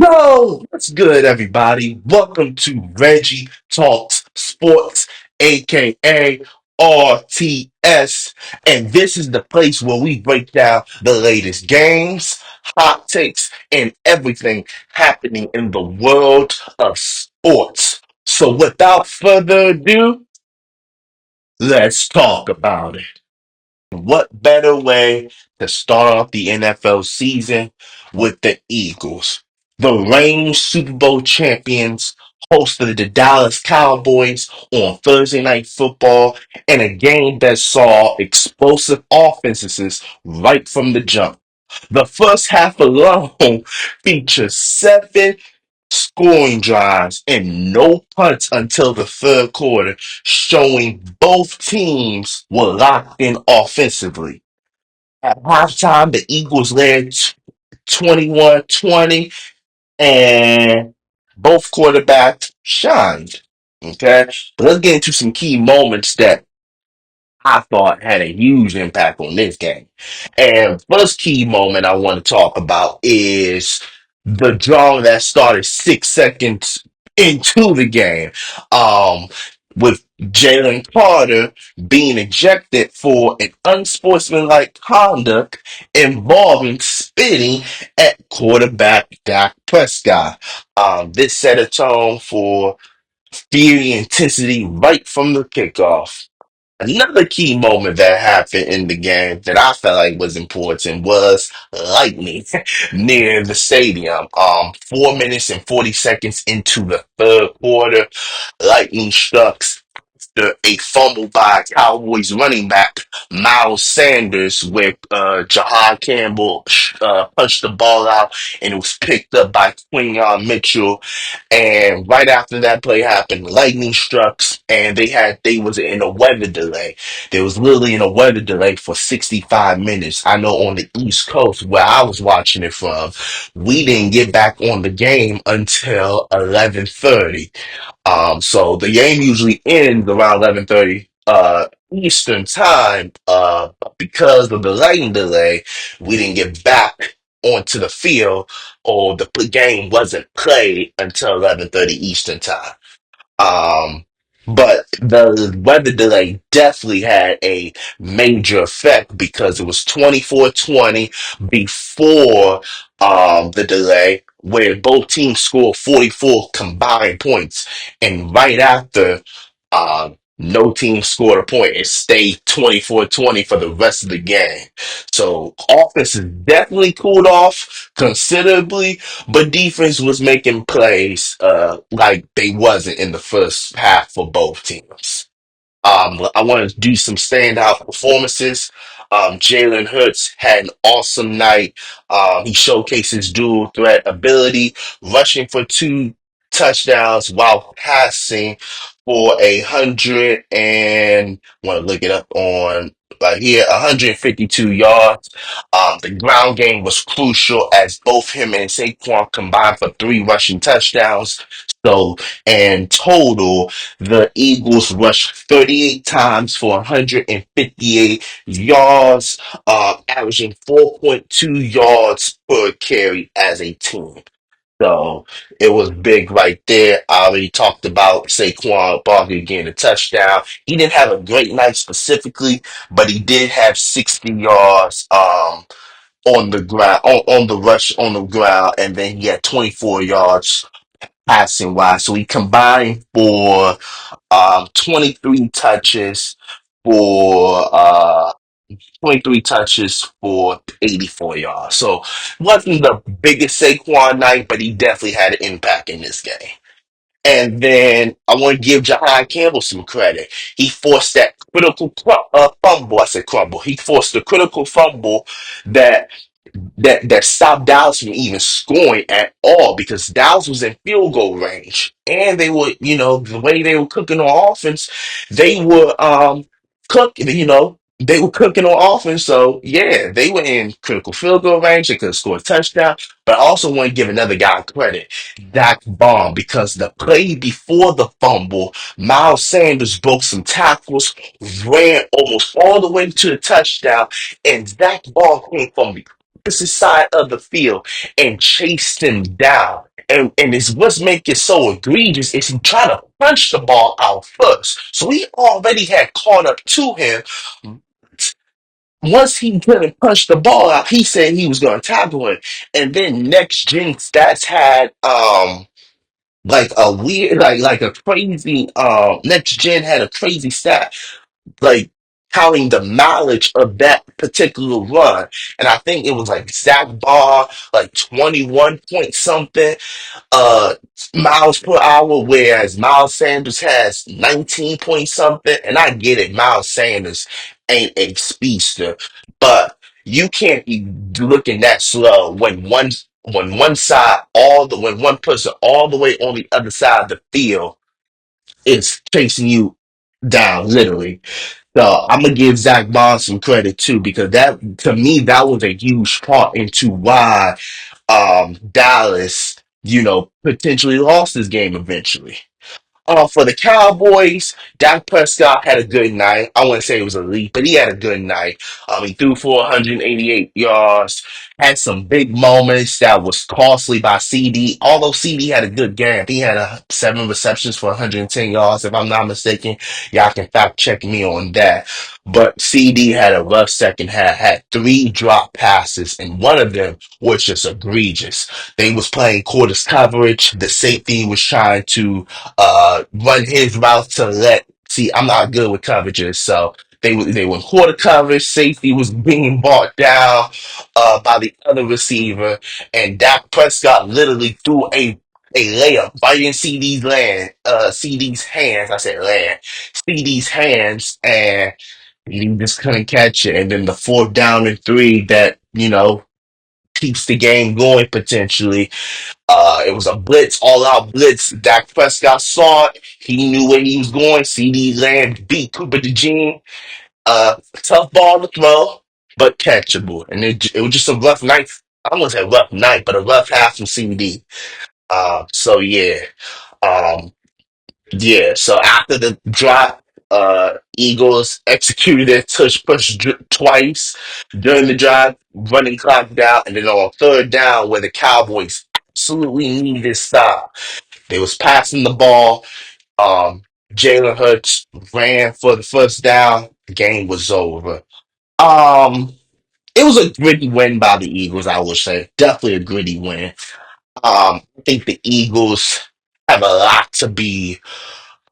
Yo, what's good, everybody? Welcome to Reggie Talks Sports, aka RTS. And this is the place where we break down the latest games, hot takes, and everything happening in the world of sports. So, without further ado, let's talk about it. What better way to start off the NFL season with the Eagles? The reigning Super Bowl champions hosted the Dallas Cowboys on Thursday Night Football in a game that saw explosive offenses right from the jump. The first half alone featured seven scoring drives and no punts until the third quarter, showing both teams were locked in offensively. At halftime, the Eagles led 21-20, and both quarterbacks shined. Okay, but let's get into some key moments that I thought had a huge impact on this game. And first key moment I want to talk about is the draw that started 6 seconds into the game. Um, with Jalen Carter being ejected for an unsportsmanlike conduct involving spitting at quarterback Dak Prescott. This set a tone for fiery intensity right from the kickoff. Another key moment that happened in the game that I felt like was important was lightning near the stadium. 4 minutes and 40 seconds into the third quarter, lightning struck a fumble by Cowboys running back Miles Sanders, where Jahad Campbell punched the ball out, and it was picked up by Quinion Mitchell. And right after that play happened, lightning struck, and they was in a weather delay. They was literally in a weather delay for 65 minutes. I know on the East Coast where I was watching it from, we didn't get back on the game until 11:30. So the game usually ends around 11:30 Eastern time. But because of the lighting delay, we didn't get back onto the field, or the game wasn't played until 11:30 Eastern time. Um, but the weather delay definitely had a major effect because it was 24-20 before the delay, where both teams scored 44 combined points. And right after, no team scored a point. It stayed 24-20 for the rest of the game. So offense has definitely cooled off considerably, but defense was making plays like they wasn't in the first half for both teams. I want to do some standout performances. Jalen Hurts had an awesome night. He showcased his dual threat ability, rushing for two touchdowns while passing for 152 yards. The ground game was crucial as both him and Saquon combined for three rushing touchdowns. So, in total, the Eagles rushed 38 times for 158 yards, averaging 4.2 yards per carry as a team. So it was big right there. I already talked about Saquon Barkley getting a touchdown. He didn't have a great night specifically, but he did have 60 yards on the ground, on the rush on the ground, and then he had 24 yards passing wise. So he combined for 23 touches for 23 touches for 84 yards. So wasn't the biggest Saquon night, but he definitely had an impact in this game. And then I want to give Jahai Campbell some credit. He forced that critical fumble. I said crumble. He forced the critical fumble that that stopped Dallas from even scoring at all, because Dallas was in field goal range, and they were, the way they were cooking on offense, they were cooking, they were cooking on offense. So yeah, they were in critical field goal range. They could have scored a touchdown. But I also want to give another guy credit, Dak Bomb, because the play before the fumble, Miles Sanders broke some tackles, ran almost all the way to the touchdown, and Dak Bomb came from the opposite side of the field and chased him down And it's what's making it so egregious is he tried to punch the ball out first. So he already had caught up to him. Once he couldn't punch the ball out, he said he was going to tackle him. And then next gen stats had like a weird like a crazy next gen had a crazy stat like counting the mileage of that particular run. And I think it was like Zach Barr, like 21 point something uh miles per hour, whereas Miles Sanders has 19 point something. And I get it, Miles Sanders ain't a speedster, but you can't be looking that slow when one side all the when one person all the way on the other side of the field is chasing you down, literally. So I'm gonna give Zach Bond some credit too, because that to me that was a huge part into why Dallas, potentially lost this game eventually. For the Cowboys, Dak Prescott had a good night. I wouldn't say it was elite, but he had a good night. He threw for 188 yards, had some big moments that was costly by CD. Although CD had a good game, he had 7 receptions for 110 yards, if I'm not mistaken. Y'all can fact check me on that. But CD had a rough second half, had 3 drop passes, and one of them was just egregious. They was playing quarters coverage. The safety was trying to run his route to let see. I'm not good with coverages, so they were quarter coverage. Safety was being brought down by the other receiver, and Dak Prescott literally threw a layup right in CD's hands. I said land, CD's hands, and he just couldn't catch it. And then the 4th down and 3 that keeps the game going potentially. It was a blitz, all out blitz. Dak Prescott saw it. He knew where he was going. CD Lamb beat Cooper DeJean. Tough ball to throw, but catchable. And it was just a rough night. I wouldn't say rough night, but a rough half from CD. So yeah. Um, yeah. So after the drop, Eagles executed their tush push twice during the drive, running clock down, and then on 3rd down, where the Cowboys absolutely needed to stop. They was passing the ball. Um, Jalen Hurts ran for the first down. The game was over. Um, it was a gritty win by the Eagles, I would say. Definitely a gritty win. I think the Eagles have a lot to be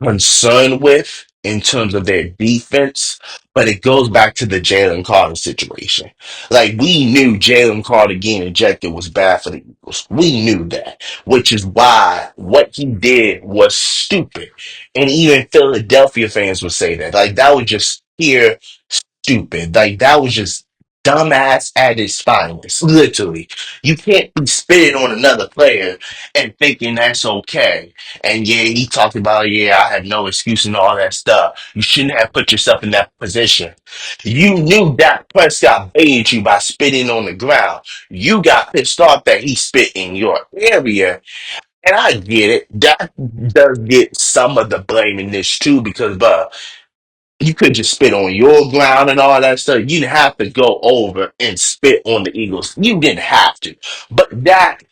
concerned with in terms of their defense, but it goes back to the Jalen Carter situation. Like, we knew Jalen Carter getting ejected was bad for the Eagles. We knew that, which is why what he did was stupid. And even Philadelphia fans would say that. Like, that was just pure stupid. Like, that was just dumbass at its finest, literally. You can't be spitting on another player and thinking that's okay. And yeah, he talked about, yeah, I have no excuse and all that stuff. You shouldn't have put yourself in that position. You knew that Prescott baited you by spitting on the ground. You got pissed off that he spit in your area. And I get it. That does get some of the blame in this too, because, you could just spit on your ground and all that stuff. You didn't have to go over and spit on the Eagles. You didn't have to. But Dak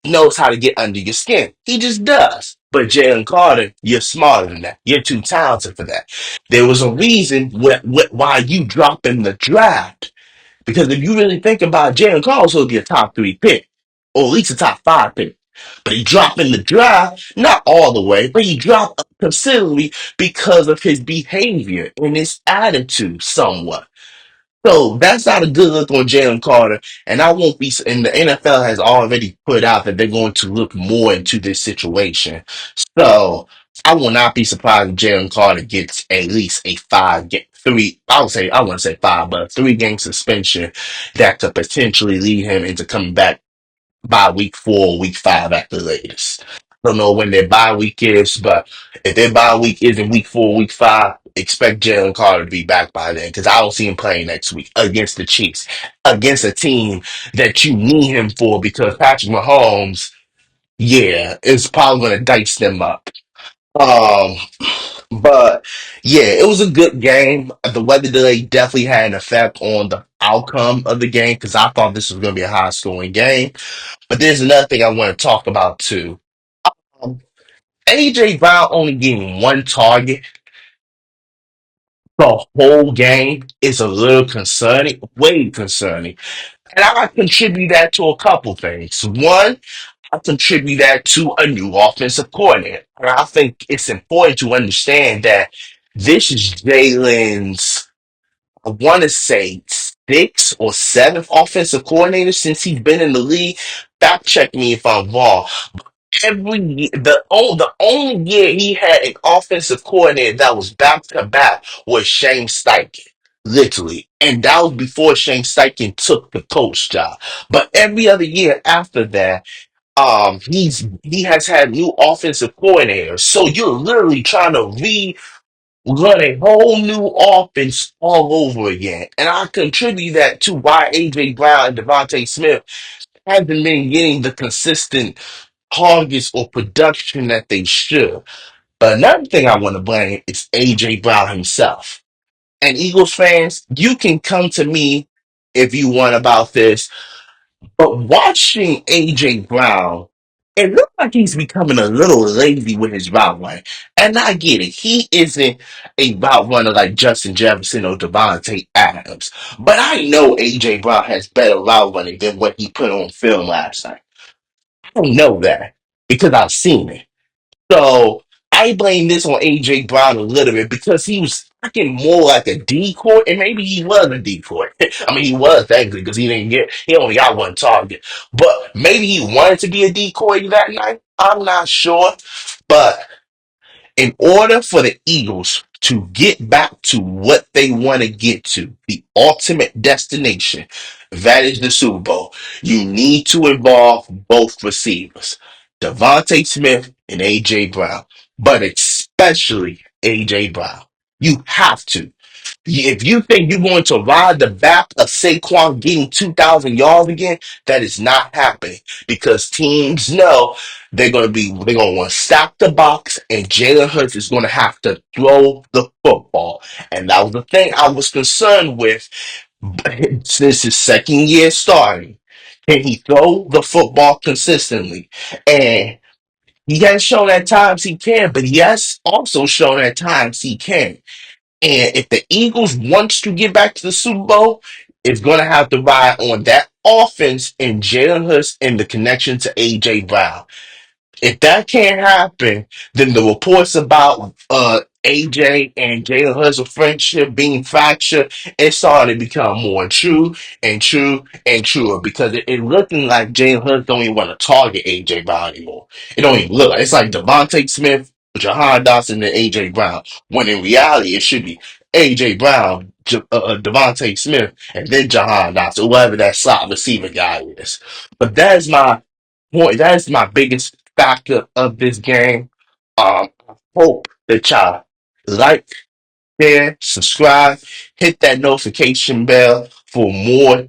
knows how to get under your skin. He just does. But Jalen Carter, you're smarter than that. You're too talented for that. There was a reason why you dropped in the draft. Because if you really think about it, Jalen Carter, will be a top 3 pick, or at least a top 5 pick. But he dropped in the draft, not all the way, but he dropped considerably because of his behavior and his attitude, somewhat. So that's not a good look on Jalen Carter, and I won't be. And the NFL has already put out that they're going to look more into this situation. So I will not be surprised if Jalen Carter gets at least a 3. I wouldn't say 5, but a 3-game suspension that could potentially lead him into coming back by week 4 or week 5 at the latest. I don't know when their bye week is, but if their bye week is in week 4, week 5, expect Jalen Carter to be back by then, because I don't see him playing next week against the Chiefs, against a team that you need him for, because Patrick Mahomes, yeah, is probably going to dice them up. Um, But yeah, it was a good game. The weather delay definitely had an effect on the outcome of the game because I thought this was going to be a high scoring game. But there's another thing I want to talk about too. Um, AJ Brown only getting one target the whole game is a little concerning, way concerning. And I contribute that to a couple things. One, I contribute that to a new offensive coordinator. And I think it's important to understand that this is Jalen's, I want to say, sixth or seventh offensive coordinator since he's been in the league. Fact check me if I'm wrong. Every year, the only year he had an offensive coordinator that was back to back was Shane Steichen, literally, and that was before Shane Steichen took the coach job. But every other year after that, he has had new offensive coordinators. So you're literally trying to run a whole new offense all over again, and I contribute that to why AJ Brown and Devontae Smith haven't been getting the consistent targets or production that they should. But another thing I want to blame is AJ Brown himself. And Eagles fans, you can come to me if you want about this, but watching AJ Brown, it looks like he's becoming a little lazy with his route running. And I get it. He isn't a route runner like Justin Jefferson or Devontae Adams. But I know AJ Brown has better route running than what he put on film last night. I don't know that because I've seen it. So I blame this on AJ Brown a little bit because he was acting more like a decoy, and maybe he was a decoy. I mean, he was technically because he only got one target, but maybe he wanted to be a decoy that night. I'm not sure, but in order for the Eagles to get back to what they want to get to, the ultimate destination, that is the Super Bowl, you need to involve both receivers, Devontae Smith and AJ Brown, but especially AJ Brown. You have to. If you think you're going to ride the back of Saquon getting 2,000 yards again, that is not happening because teams know they're going to want to stack the box, and Jalen Hurts is going to have to throw the football. And that was the thing I was concerned with since his second year starting. Can he throw the football consistently? And he has shown at times he can, but he has also shown at times he can. And if the Eagles wants to get back to the Super Bowl, it's going to have to ride on that offense and Jalen Hurts and the connection to AJ Brown. If that can't happen, then the reports about AJ and Jalen Hurts' friendship being fractured, it's starting to become more true and true and truer because it looking like Jalen Hurts don't even want to target AJ Brown anymore. It don't even look like it's like Devontae Smith, Jahan Dotson, and AJ Brown. When in reality, it should be AJ Brown, Devontae Smith, and then Jahan Dotson, whoever that slot receiver guy is. But that is my point. That is my biggest factor of this game. I hope that y'all like, share, subscribe, hit that notification bell for more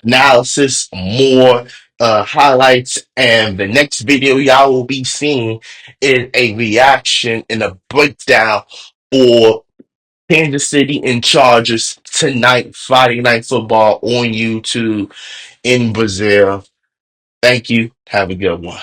analysis, more highlights, and the next video y'all will be seeing is a reaction and a breakdown for Kansas City and Chargers tonight, Friday Night Football on YouTube in Brazil. Thank you. Have a good one.